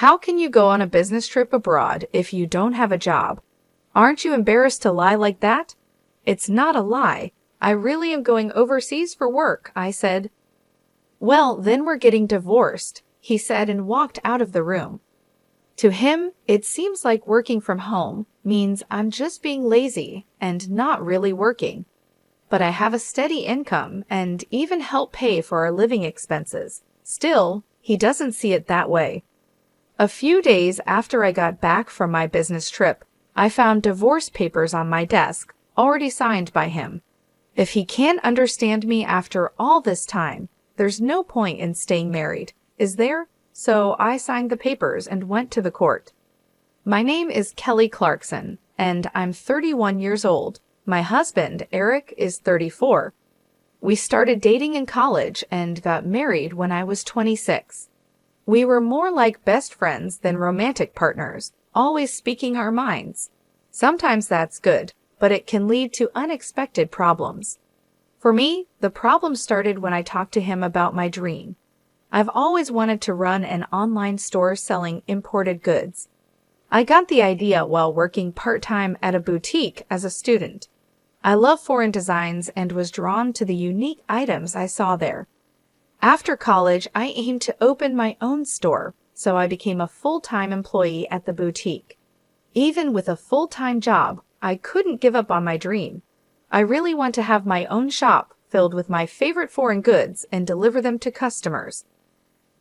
How can you go on a business trip abroad if you don't have a job? Aren't you embarrassed to lie like that? It's not a lie. I really am going overseas for work, I said. Well, then we're getting divorced, he said and walked out of the room. To him, it seems like working from home means I'm just being lazy and not really working. But I have a steady income and even help pay for our living expenses. Still, he doesn't see it that way. A few days after I got back from my business trip, I found divorce papers on my desk, already signed by him. If he can't understand me after all this time, there's no point in staying married, is there? So I signed the papers and went to the court. My name is Kelly Clarkson, and I'm 31 years old. My husband, Eric, is 34. We started dating in college and got married when I was 26. We were more like best friends than romantic partners, always speaking our minds. Sometimes that's good, but it can lead to unexpected problems. For me, the problem started when I talked to him about my dream. I've always wanted to run an online store selling imported goods. I got the idea while working part-time at a boutique as a student. I love foreign designs and was drawn to the unique items I saw there. After college, I aimed to open my own store, so I became a full-time employee at the boutique. Even with a full-time job, I couldn't give up on my dream. I really want to have my own shop filled with my favorite foreign goods and deliver them to customers.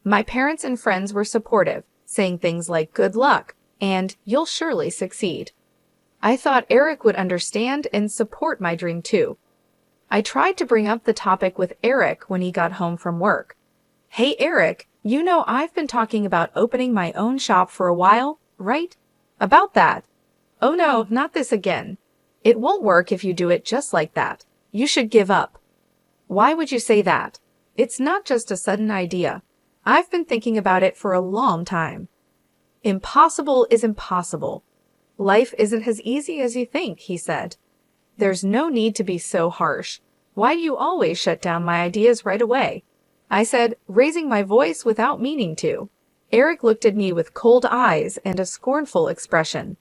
My parents and friends were supportive, saying things like good luck and you'll surely succeed. I thought Eric would understand and support my dream too. I tried to bring up the topic with Eric when he got home from work. Hey Eric, you know I've been talking about opening my own shop for a while, right? About that. Oh no, not this again. It won't work if you do it just like that. You should give up. Why would you say that? It's not just a sudden idea. I've been thinking about it for a long time. Impossible is impossible. Life isn't as easy as you think, he said. There's no need to be so harsh. Why do you always shut down my ideas right away? I said, raising my voice without meaning to. Eric looked at me with cold eyes and a scornful expression.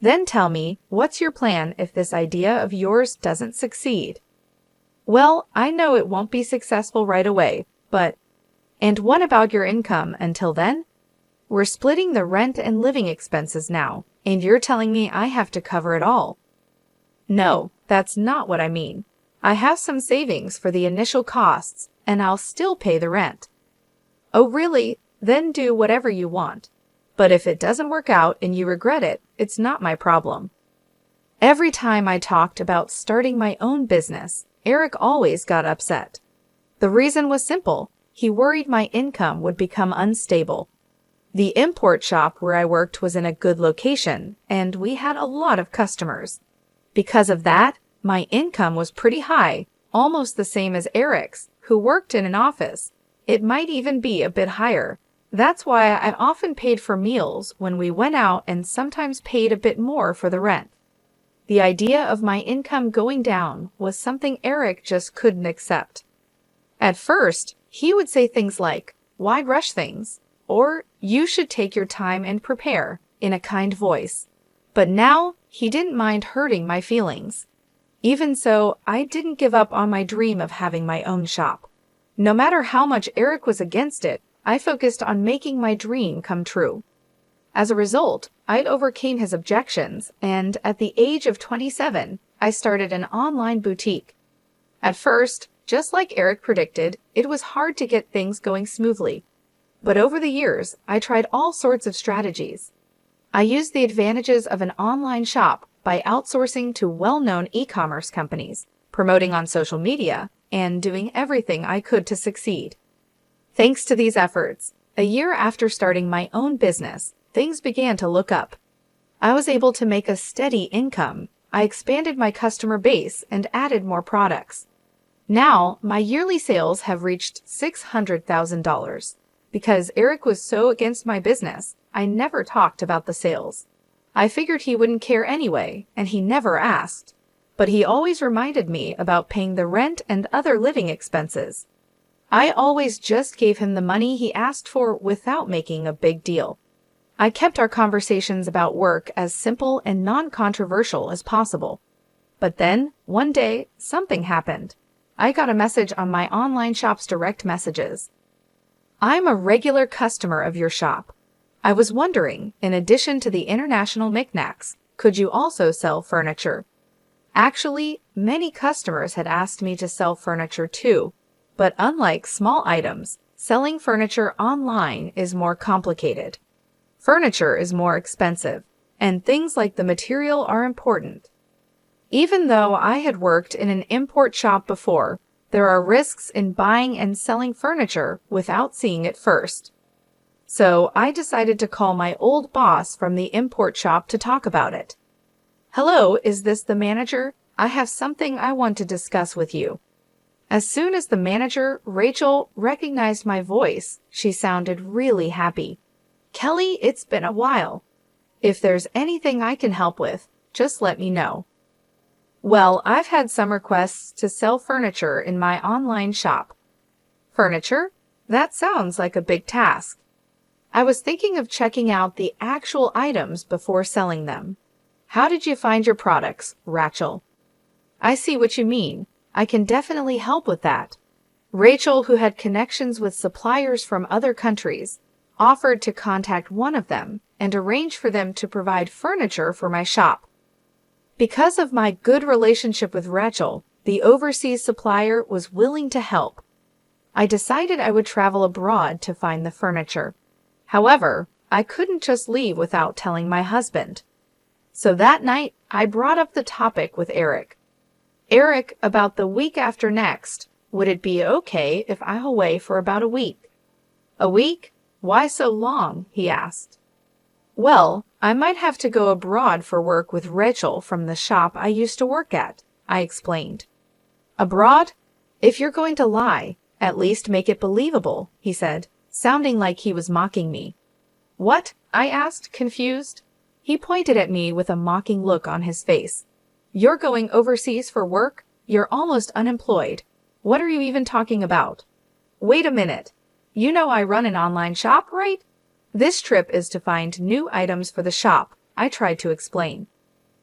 Then tell me, what's your plan if this idea of yours doesn't succeed? Well, I know it won't be successful right away, but... And what about your income until then? We're splitting the rent and living expenses now, and you're telling me I have to cover it all. No, that's not what I mean. I have some savings for the initial costs, and I'll still pay the rent. Oh, really? Then do whatever you want. But if it doesn't work out and you regret it, it's not my problem. Every time I talked about starting my own business, Eric always got upset. The reason was simple. He worried my income would become unstable. The import shop where I worked was in a good location, and we had a lot of customers. Because of that, my income was pretty high, almost the same as Eric's, who worked in an office. It might even be a bit higher. That's why I often paid for meals when we went out and sometimes paid a bit more for the rent. The idea of my income going down was something Eric just couldn't accept. At first, he would say things like, "Why rush things?" or "You should take your time and prepare," in a kind voice. But now, he didn't mind hurting my feelings. Even so, I didn't give up on my dream of having my own shop. No matter how much Eric was against it, I focused on making my dream come true. As a result, I overcame his objections, and at the age of 27, I started an online boutique. At first, just like Eric predicted, it was hard to get things going smoothly. But over the years, I tried all sorts of strategies. I used the advantages of an online shop by outsourcing to well-known e-commerce companies, promoting on social media, and doing everything I could to succeed. Thanks to these efforts, a year after starting my own business, things began to look up. I was able to make a steady income. I expanded my customer base and added more products. Now, my yearly sales have reached $600,000. Because Eric was so against my business, I never talked about the sales. I figured he wouldn't care anyway, and he never asked. But he always reminded me about paying the rent and other living expenses. I always just gave him the money he asked for without making a big deal. I kept our conversations about work as simple and non-controversial as possible. But then, one day, something happened. I got a message on my online shop's direct messages. "I'm a regular customer of your shop. I was wondering, in addition to the international knickknacks, could you also sell furniture?" Actually, many customers had asked me to sell furniture too, but unlike small items, selling furniture online is more complicated. Furniture is more expensive, and things like the material are important. Even though I had worked in an import shop before, there are risks in buying and selling furniture without seeing it first. So I decided to call my old boss from the import shop to talk about it. "Hello, is this the manager? I have something I want to discuss with you." As soon as the manager, Rachel, recognized my voice, she sounded really happy. "Kelly, it's been a while. If there's anything I can help with, just let me know." Well, I've had some requests to sell furniture in my online shop. Furniture? That sounds like a big task. I was thinking of checking out the actual items before selling them. How did you find your products, Rachel? I see what you mean. I can definitely help with that. Rachel, who had connections with suppliers from other countries, offered to contact one of them and arrange for them to provide furniture for my shop. Because of my good relationship with Rachel, the overseas supplier was willing to help. I decided I would travel abroad to find the furniture. However, I couldn't just leave without telling my husband. So that night, I brought up the topic with Eric. "Eric, about the week after next, would it be okay if I'm away for about a week?" "A week? Why so long?" he asked. "Well, I might have to go abroad for work with Rachel from the shop I used to work at," I explained. "Abroad? If you're going to lie, at least make it believable," he said, sounding like he was mocking me. "What?" I asked, confused. He pointed at me with a mocking look on his face. "You're going overseas for work? You're almost unemployed. What are you even talking about?" "Wait a minute. You know I run an online shop, right? This trip is to find new items for the shop," I tried to explain.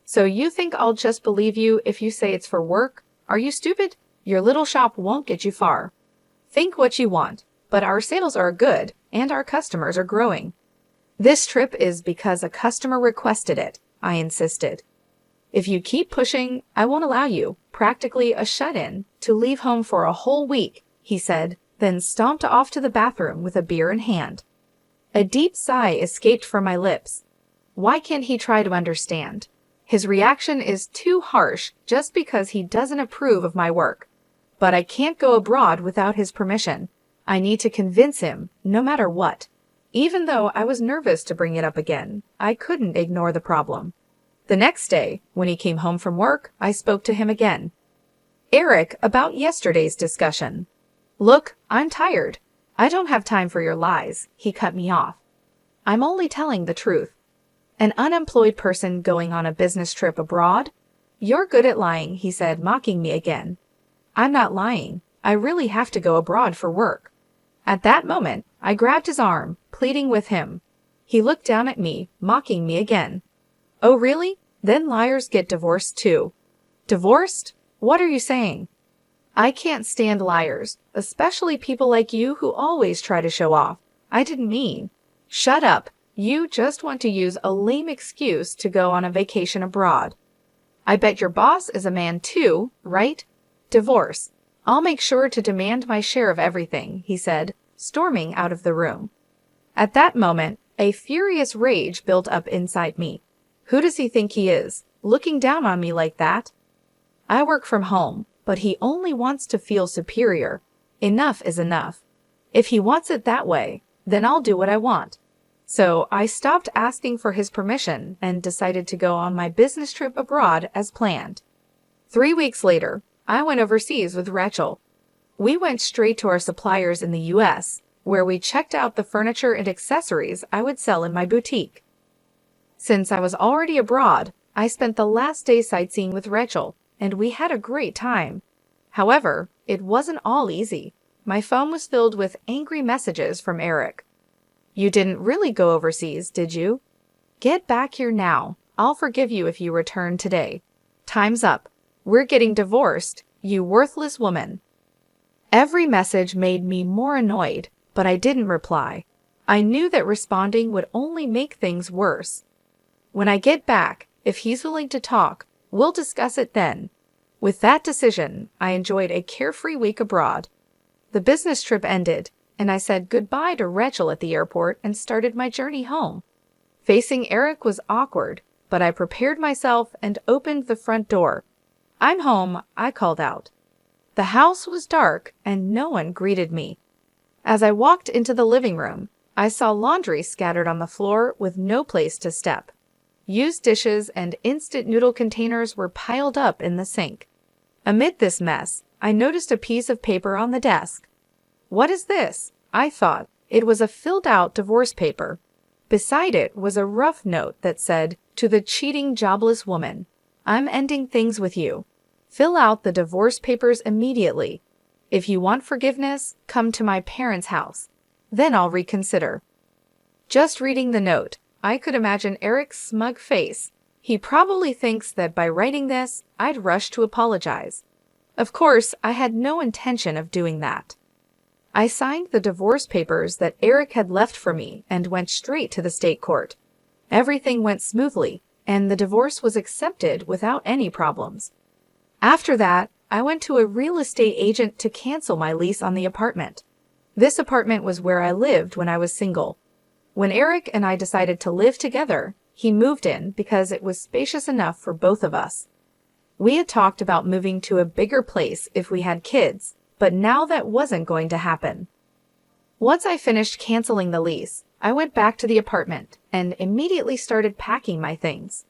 "So you think I'll just believe you if you say it's for work? Are you stupid? Your little shop won't get you far. Think what you want, but our sales are good and our customers are growing." "This trip is because a customer requested it," I insisted. "If you keep pushing, I won't allow you, practically a shut-in, to leave home for a whole week," he said, then stomped off to the bathroom with a beer in hand. A deep sigh escaped from my lips. Why can't he try to understand? His reaction is too harsh just because he doesn't approve of my work. But I can't go abroad without his permission. I need to convince him, no matter what. Even though I was nervous to bring it up again, I couldn't ignore the problem. The next day, when he came home from work, I spoke to him again. "Eric, about yesterday's discussion." "Look, I'm tired. I don't have time for your lies," he cut me off. "I'm only telling the truth." "An unemployed person going on a business trip abroad? You're good at lying," he said, mocking me again. "I'm not lying. I really have to go abroad for work." At that moment, I grabbed his arm, pleading with him. He looked down at me, mocking me again. "Oh, really? Then liars get divorced too." "Divorced? What are you saying?" "I can't stand liars, especially people like you who always try to show off. I didn't mean." "Shut up. You just want to use a lame excuse to go on a vacation abroad. I bet your boss is a man too, right? Divorce. I'll make sure to demand my share of everything," he said, storming out of the room. At that moment, a furious rage built up inside me. Who does he think he is, looking down on me like that? I work from home, but he only wants to feel superior. Enough is enough. If he wants it that way, then I'll do what I want. So I stopped asking for his permission and decided to go on my business trip abroad as planned. 3 weeks later, I went overseas with Rachel. We went straight to our suppliers in the US, where we checked out the furniture and accessories I would sell in my boutique. Since I was already abroad, I spent the last day sightseeing with Rachel, and we had a great time. However, it wasn't all easy. My phone was filled with angry messages from Eric. You didn't really go overseas, did you? Get back here now. I'll forgive you if you return today. Time's up. We're getting divorced, you worthless woman. Every message made me more annoyed, but I didn't reply. I knew that responding would only make things worse. When I get back, if he's willing to talk, we'll discuss it then. With that decision, I enjoyed a carefree week abroad. The business trip ended, and I said goodbye to Rachel at the airport and started my journey home. Facing Eric was awkward, but I prepared myself and opened the front door. "I'm home," I called out. The house was dark and no one greeted me. As I walked into the living room, I saw laundry scattered on the floor with no place to step. Used dishes and instant noodle containers were piled up in the sink. Amid this mess, I noticed a piece of paper on the desk. What is this? I thought. It was a filled-out divorce paper. Beside it was a rough note that said, "To the cheating, jobless woman, I'm ending things with you. Fill out the divorce papers immediately. If you want forgiveness, come to my parents' house. Then I'll reconsider." Just reading the note, I could imagine Eric's smug face. He probably thinks that by writing this, I'd rush to apologize. Of course, I had no intention of doing that. I signed the divorce papers that Eric had left for me and went straight to the state court. Everything went smoothly, and the divorce was accepted without any problems. After that, I went to a real estate agent to cancel my lease on the apartment. This apartment was where I lived when I was single. When Eric and I decided to live together, he moved in because it was spacious enough for both of us. We had talked about moving to a bigger place if we had kids, but now that wasn't going to happen. Once I finished canceling the lease, I went back to the apartment and immediately started packing my things.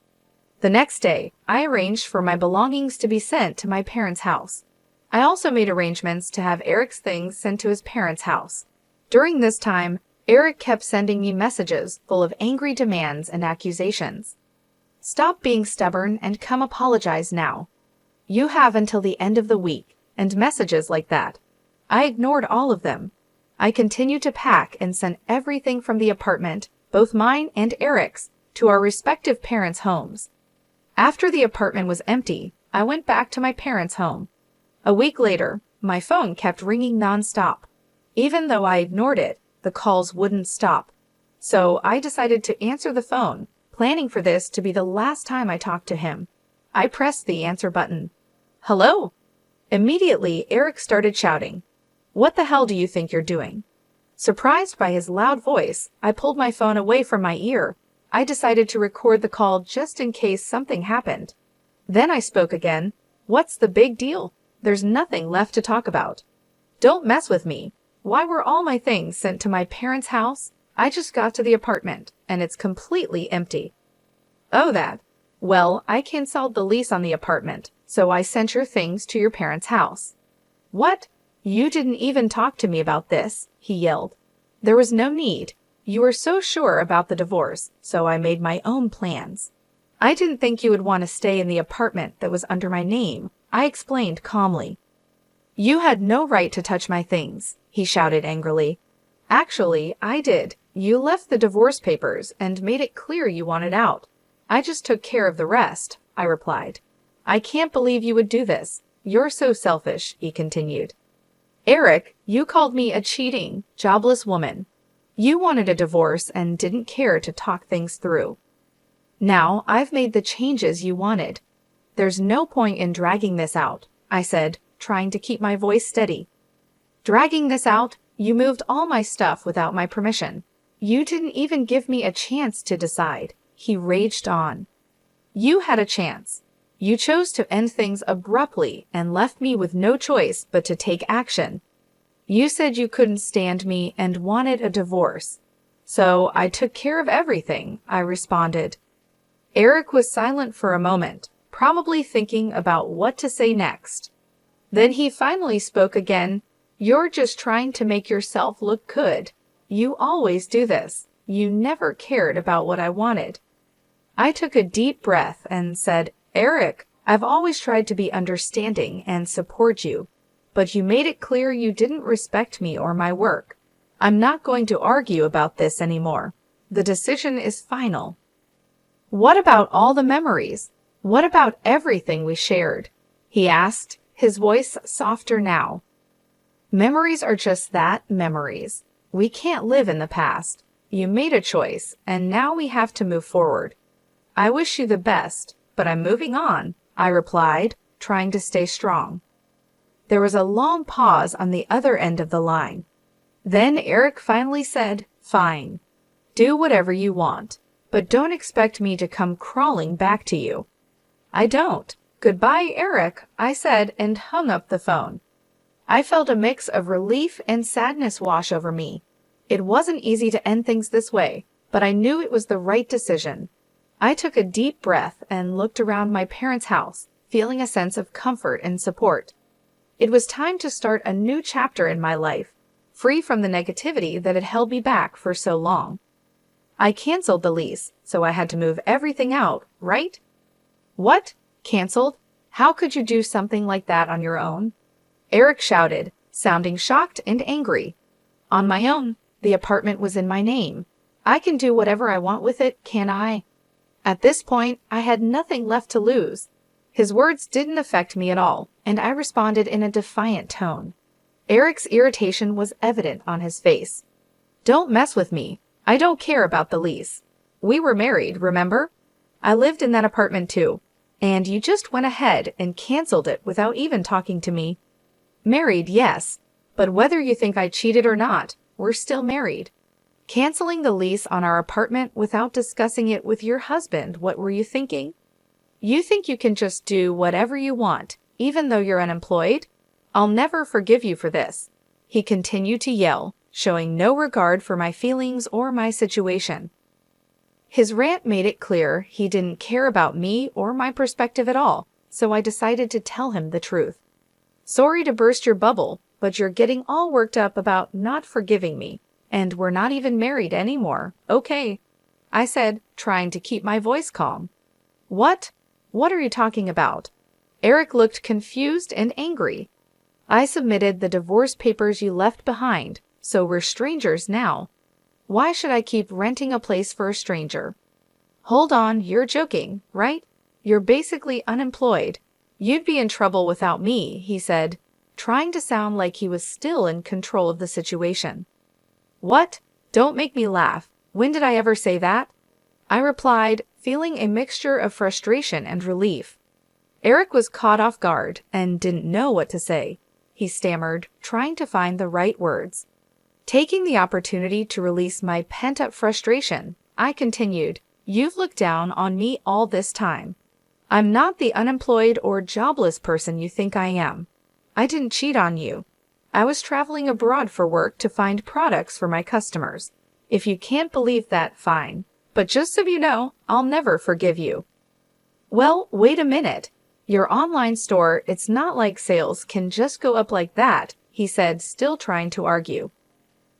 The next day, I arranged for my belongings to be sent to my parents' house. I also made arrangements to have Eric's things sent to his parents' house. During this time, Eric kept sending me messages full of angry demands and accusations. "Stop being stubborn and come apologize now. You have until the end of the week," and messages like that. I ignored all of them. I continued to pack and sent everything from the apartment, both mine and Eric's, to our respective parents' homes. After the apartment was empty, I went back to my parents' home. A week later, my phone kept ringing nonstop. Even though I ignored it, the calls wouldn't stop. So I decided to answer the phone, planning for this to be the last time I talked to him. I pressed the answer button. "Hello?" Immediately, Eric started shouting, "What the hell do you think you're doing?" Surprised by his loud voice, I pulled my phone away from my ear. I decided to record the call just in case something happened. Then I spoke again. "What's the big deal? There's nothing left to talk about. Don't mess with me. Why were all my things sent to my parents' house? I just got to the apartment, and it's completely empty." "Oh, that. Well, I canceled the lease on the apartment, so I sent your things to your parents' house." "What? You didn't even talk to me about this," he yelled. "There was no need. You were so sure about the divorce, so I made my own plans. I didn't think you would want to stay in the apartment that was under my name," I explained calmly. "You had no right to touch my things," he shouted angrily. "Actually, I did. You left the divorce papers and made it clear you wanted out. I just took care of the rest," I replied. "I can't believe you would do this. You're so selfish," he continued. "Eric, you called me a cheating, jobless woman. You wanted a divorce and didn't care to talk things through. Now I've made the changes you wanted. There's no point in dragging this out," I said, trying to keep my voice steady. "Dragging this out? You moved all my stuff without my permission. You didn't even give me a chance to decide," he raged on. "You had a chance. You chose to end things abruptly and left me with no choice but to take action. You said you couldn't stand me and wanted a divorce. So I took care of everything," I responded. Eric was silent for a moment, probably thinking about what to say next. Then he finally spoke again. "You're just trying to make yourself look good. You always do this. You never cared about what I wanted." I took a deep breath and said, "Eric, I've always tried to be understanding and support you, but you made it clear you didn't respect me or my work. I'm not going to argue about this anymore. The decision is final. What about all the memories? What about everything we shared? He asked, his voice softer now. Memories are just that, memories. We can't live in the past. You made a choice, and now we have to move forward. I wish you the best, but I'm moving on, I replied, trying to stay strong. There was a long pause on the other end of the line. Then Eric finally said, "Fine. Do whatever you want, but don't expect me to come crawling back to you." "I don't. Goodbye, Eric," I said and hung up the phone. I felt a mix of relief and sadness wash over me. It wasn't easy to end things this way, but I knew it was the right decision. I took a deep breath and looked around my parents' house, feeling a sense of comfort and support. It was time to start a new chapter in my life, free from the negativity that had held me back for so long. I canceled the lease, so I had to move everything out, right? "What? Canceled? How could you do something like that on your own?" Eric shouted, sounding shocked and angry. "On my own. The apartment was in my name. I can do whatever I want with it, can't I?" At this point, I had nothing left to lose. His words didn't affect me at all, and I responded in a defiant tone. Eric's irritation was evident on his face. "Don't mess with me. I don't care about the lease. We were married, remember? I lived in that apartment too, and you just went ahead and canceled it without even talking to me. Married, yes, but whether you think I cheated or not, we're still married. Canceling the lease on our apartment without discussing it with your husband, what were you thinking? You think you can just do whatever you want, even though you're unemployed? I'll never forgive you for this." He continued to yell, showing no regard for my feelings or my situation. His rant made it clear he didn't care about me or my perspective at all, so I decided to tell him the truth. "Sorry to burst your bubble, but you're getting all worked up about not forgiving me, and we're not even married anymore, okay?" I said, trying to keep my voice calm. "What? What are you talking about?" Eric looked confused and angry. "I submitted the divorce papers you left behind, so we're strangers now. Why should I keep renting a place for a stranger?" "Hold on, you're joking, right? You're basically unemployed. You'd be in trouble without me," he said, trying to sound like he was still in control of the situation. "What? Don't make me laugh. When did I ever say that?" I replied, feeling a mixture of frustration and relief. Eric was caught off guard and didn't know what to say. He stammered, trying to find the right words. Taking the opportunity to release my pent-up frustration, I continued, "You've looked down on me all this time. I'm not the unemployed or jobless person you think I am. I didn't cheat on you. I was traveling abroad for work to find products for my customers. If you can't believe that, fine. But just so you know, I'll never forgive you." "Well, wait a minute. Your online store, it's not like sales can just go up like that," he said, still trying to argue.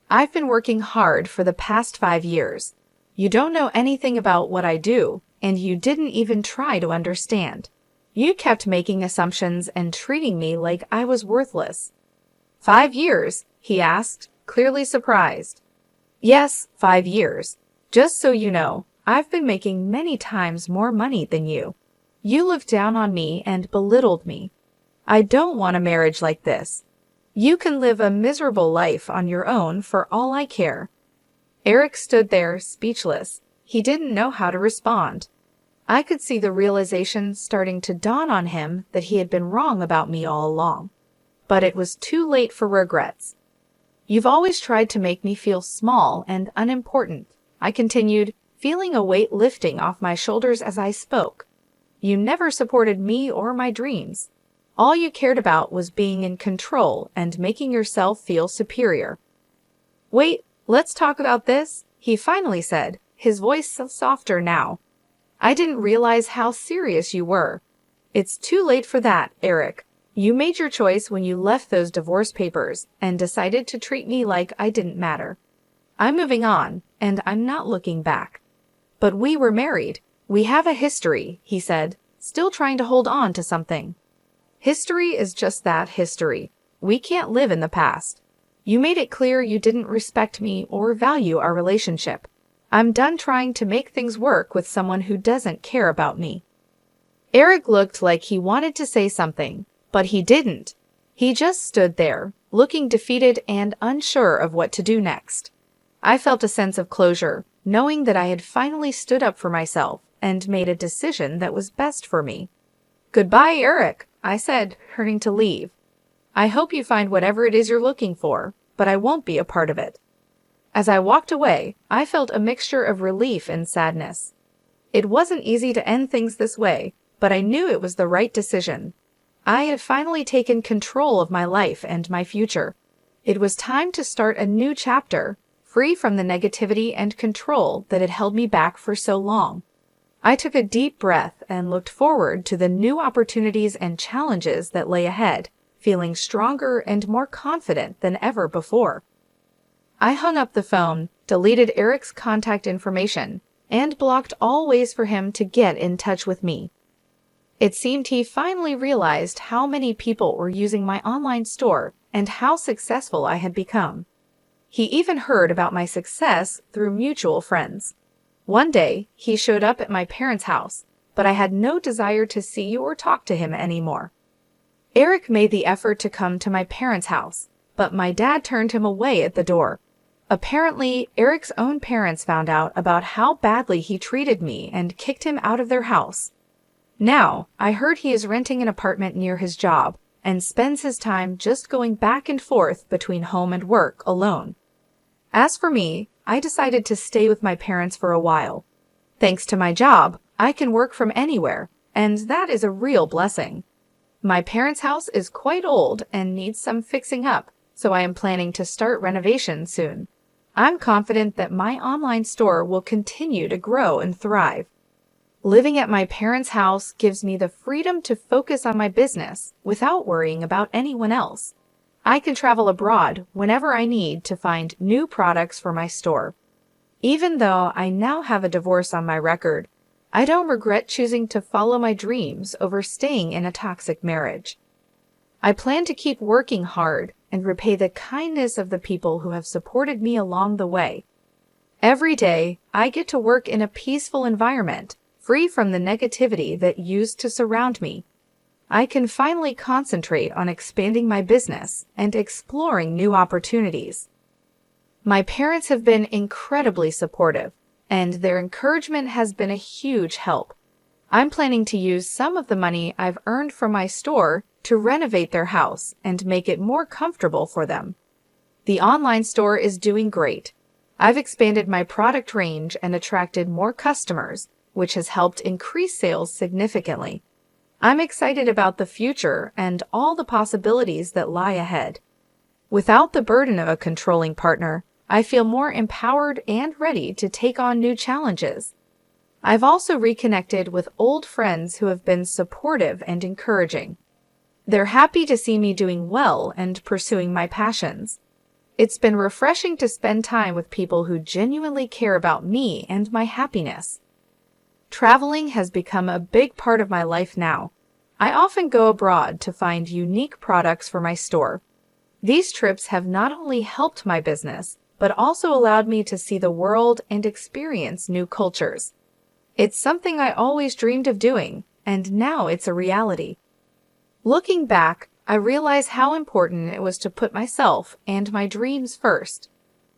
"I've been working hard for the past 5 years. You don't know anything about what I do, and you didn't even try to understand. You kept making assumptions and treating me like I was worthless." "5 years?" he asked, clearly surprised. "Yes, 5 years. Just so you know, I've been making many times more money than you. You looked down on me and belittled me. I don't want a marriage like this. You can live a miserable life on your own for all I care." Eric stood there, speechless. He didn't know how to respond. I could see the realization starting to dawn on him that he had been wrong about me all along. But it was too late for regrets. "You've always tried to make me feel small and unimportant," I continued, feeling a weight lifting off my shoulders as I spoke. "You never supported me or my dreams. All you cared about was being in control and making yourself feel superior." "Wait, let's talk about this," he finally said, his voice softer now. "I didn't realize how serious you were. It's too late for that, Eric. You made your choice when you left those divorce papers and decided to treat me like I didn't matter. I'm moving on, and I'm not looking back." "But we were married. We have a history," he said, still trying to hold on to something. "History is just that, history. We can't live in the past. You made it clear you didn't respect me or value our relationship. I'm done trying to make things work with someone who doesn't care about me." Eric looked like he wanted to say something, but he didn't. He just stood there, looking defeated and unsure of what to do next. I felt a sense of closure, knowing that I had finally stood up for myself and made a decision that was best for me. "Goodbye, Eric," I said, turning to leave. "I hope you find whatever it is you're looking for, but I won't be a part of it." As I walked away, I felt a mixture of relief and sadness. It wasn't easy to end things this way, but I knew it was the right decision. I had finally taken control of my life and my future. It was time to start a new chapter, free from the negativity and control that had held me back for so long. I took a deep breath and looked forward to the new opportunities and challenges that lay ahead, feeling stronger and more confident than ever before. I hung up the phone, deleted Eric's contact information, and blocked all ways for him to get in touch with me. It seemed he finally realized how many people were using my online store and how successful I had become. He even heard about my success through mutual friends. One day, he showed up at my parents' house, but I had no desire to see or talk to him anymore. Eric made the effort to come to my parents' house, but my dad turned him away at the door. Apparently, Eric's own parents found out about how badly he treated me and kicked him out of their house. Now, I heard he is renting an apartment near his job and spends his time just going back and forth between home and work alone. As for me, I decided to stay with my parents for a while. Thanks to my job, I can work from anywhere, and that is a real blessing. My parents' house is quite old and needs some fixing up, so I am planning to start renovation soon. I'm confident that my online store will continue to grow and thrive. Living at my parents' house gives me the freedom to focus on my business without worrying about anyone else. I can travel abroad whenever I need to find new products for my store. Even though I now have a divorce on my record, I don't regret choosing to follow my dreams over staying in a toxic marriage. I plan to keep working hard and repay the kindness of the people who have supported me along the way. Every day, I get to work in a peaceful environment, free from the negativity that used to surround me. I can finally concentrate on expanding my business and exploring new opportunities. My parents have been incredibly supportive, and their encouragement has been a huge help. I'm planning to use some of the money I've earned from my store to renovate their house and make it more comfortable for them. The online store is doing great. I've expanded my product range and attracted more customers, which has helped increase sales significantly. I'm excited about the future and all the possibilities that lie ahead. Without the burden of a controlling partner, I feel more empowered and ready to take on new challenges. I've also reconnected with old friends who have been supportive and encouraging. They're happy to see me doing well and pursuing my passions. It's been refreshing to spend time with people who genuinely care about me and my happiness. Traveling has become a big part of my life now. I often go abroad to find unique products for my store. These trips have not only helped my business, but also allowed me to see the world and experience new cultures. It's something I always dreamed of doing, and now it's a reality. Looking back, I realize how important it was to put myself and my dreams first.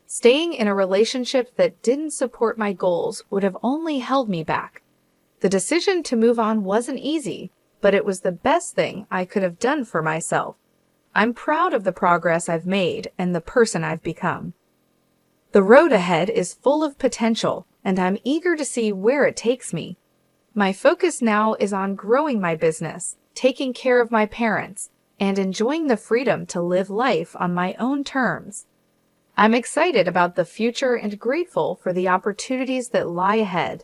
Staying in a relationship that didn't support my goals would have only held me back. The decision to move on wasn't easy, but it was the best thing I could have done for myself. I'm proud of the progress I've made and the person I've become. The road ahead is full of potential, and I'm eager to see where it takes me. My focus now is on growing my business, taking care of my parents, and enjoying the freedom to live life on my own terms. I'm excited about the future and grateful for the opportunities that lie ahead.